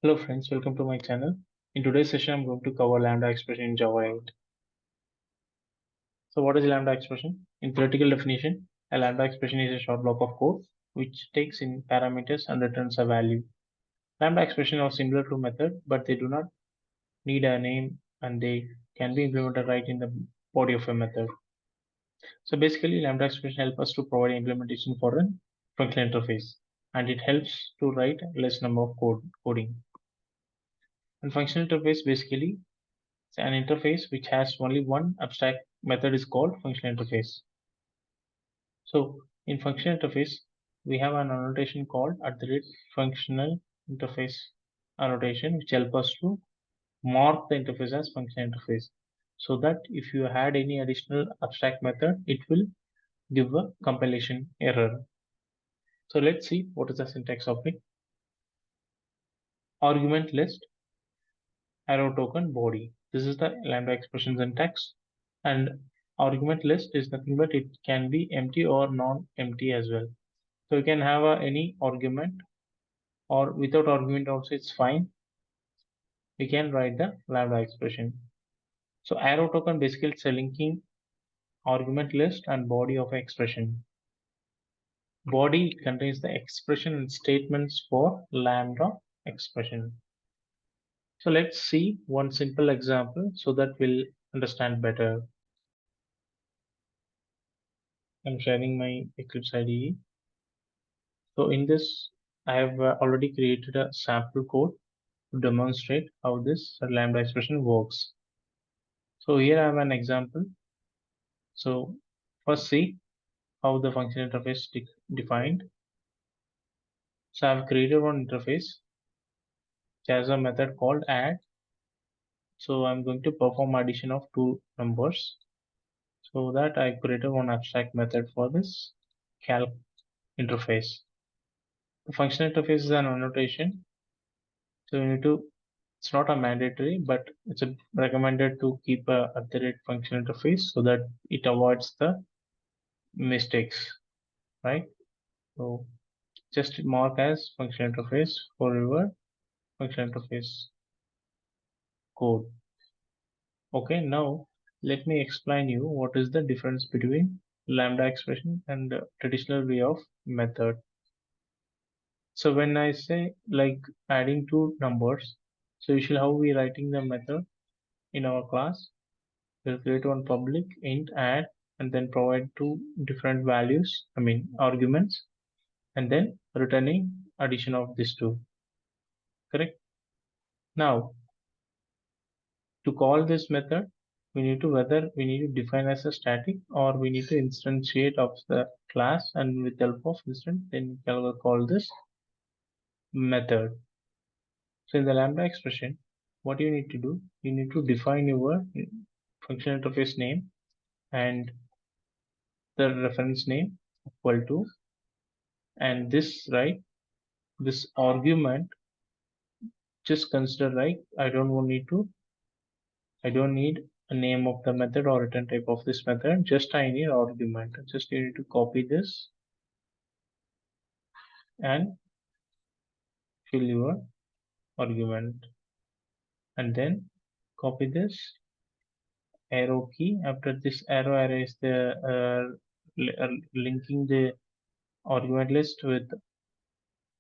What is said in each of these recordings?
Hello friends, welcome to my channel. In today's session, I'm going to cover lambda expression in Java 8. So what is lambda expression? In theoretical definition, a lambda expression is a short block of code which takes in parameters and returns a value. Lambda expressions are similar to method, but they do not need a name and they can be implemented right in the body of a method. So basically, lambda expression help us to provide implementation for a functional interface, and it helps to write less number of coding. And functional interface basically an interface which has only one abstract method is called functional interface. So in functional interface, we have an annotation called @functional interface annotation, which help us to mark the interface as functional interface. So that if you add any additional abstract method, it will give a compilation error. So let's see what is the syntax of it. Argument list, arrow token, body. This is the lambda expression syntax. And argument list is nothing but it can be empty or non-empty as well. So you can have any argument or without argument also it's fine. We can write the lambda expression. So arrow token basically it's a linking argument list and body of expression. Body contains the expression and statements for lambda expression. So let's see one simple example so that we'll understand better. I'm sharing my Eclipse IDE. So in this, I have already created a sample code to demonstrate how this lambda expression works. So here I have an example. So first see how the function interface defined. So I have created one interface which has a method called add. So I'm going to perform addition of two numbers. So that I created one abstract method for this calc interface. The function interface is an annotation. So you need to, it's not a mandatory, but it's a recommended to keep a function interface so that it avoids the mistakes, right? So just mark as function interface for your function interface code. Okay, now let me explain you what is the difference between lambda expression and the traditional way of method. So when I say like adding two numbers, so usually how we writing the method in our class, we'll create one public int add and then provide two different values, I mean arguments, and then returning addition of these two. Correct? Now to call this method, we need to whether we need to define as a static or we need to instantiate of the class, and with the help of instance, then we can call this method. So in the lambda expression, what you need to do, you need to define your function interface name and the reference name equal to, and this right, this argument, just consider right, I don't need a name of the method or return type of this method, just I need argument. Just you need to copy this and fill your argument, and then copy this arrow key. After this arrow is the linking the argument list with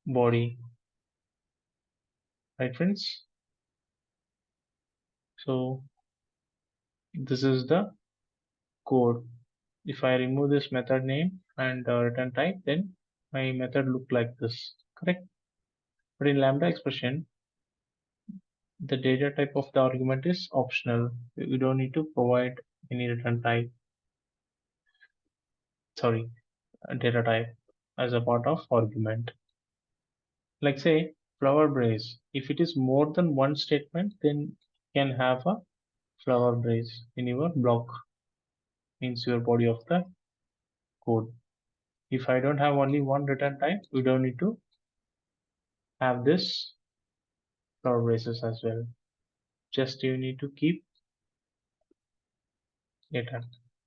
body, right friends? So this is the code. If I remove this method name and return type, then my method look like this, correct? But in lambda expression, the data type of the argument is optional. You don't need to provide any return type, sorry, data type as a part of argument. Like say flower brace. If it is more than one statement, then you can have a flower brace in your block, means your body of the code. If I don't have only one return type, we don't need to have this flower braces as well. Just you need to keep data.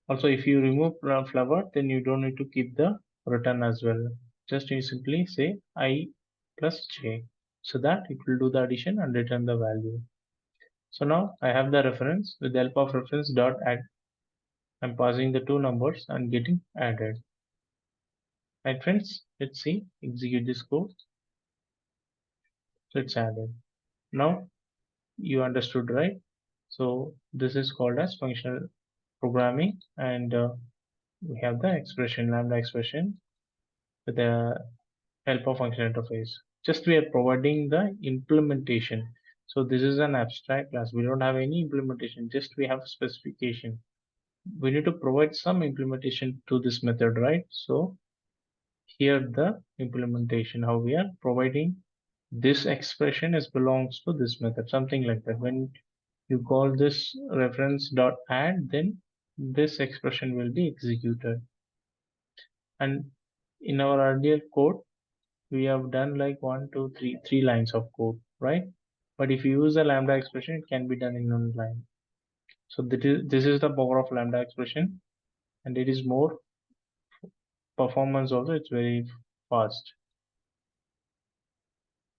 Also, if you remove flower, then you don't need to keep the return as well. Just you simply say I plus j. so that it will do the addition and return the value. So now I have the reference. With the help of reference dot add, I'm passing the two numbers and getting added. Right friends, let's see, execute this code. So it's added. Now you understood, right? So this is called as functional programming, and we have the expression, lambda expression, with the help of function interface. Just we are providing the implementation. So this is an abstract class. We don't have any implementation, just we have specification. We need to provide some implementation to this method, right? So here the implementation, how we are providing this expression is belongs to this method, something like that. When you call this reference dot add, then this expression will be executed. And in our earlier code, we have done like three lines of code, right? But if you use the lambda expression, it can be done in one line. So this is the power of lambda expression, and it is more performance also. It's very fast.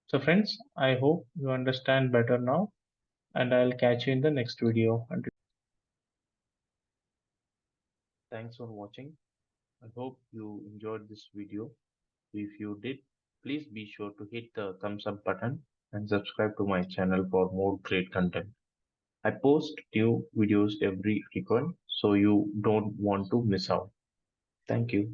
So friends, I hope you understand better now, and I'll catch you in the next video. Thanks for watching. I hope you enjoyed this video. If you did, please be sure to hit the thumbs up button and subscribe to my channel for more great content. I post new videos every frequent, so you don't want to miss out. Thank you.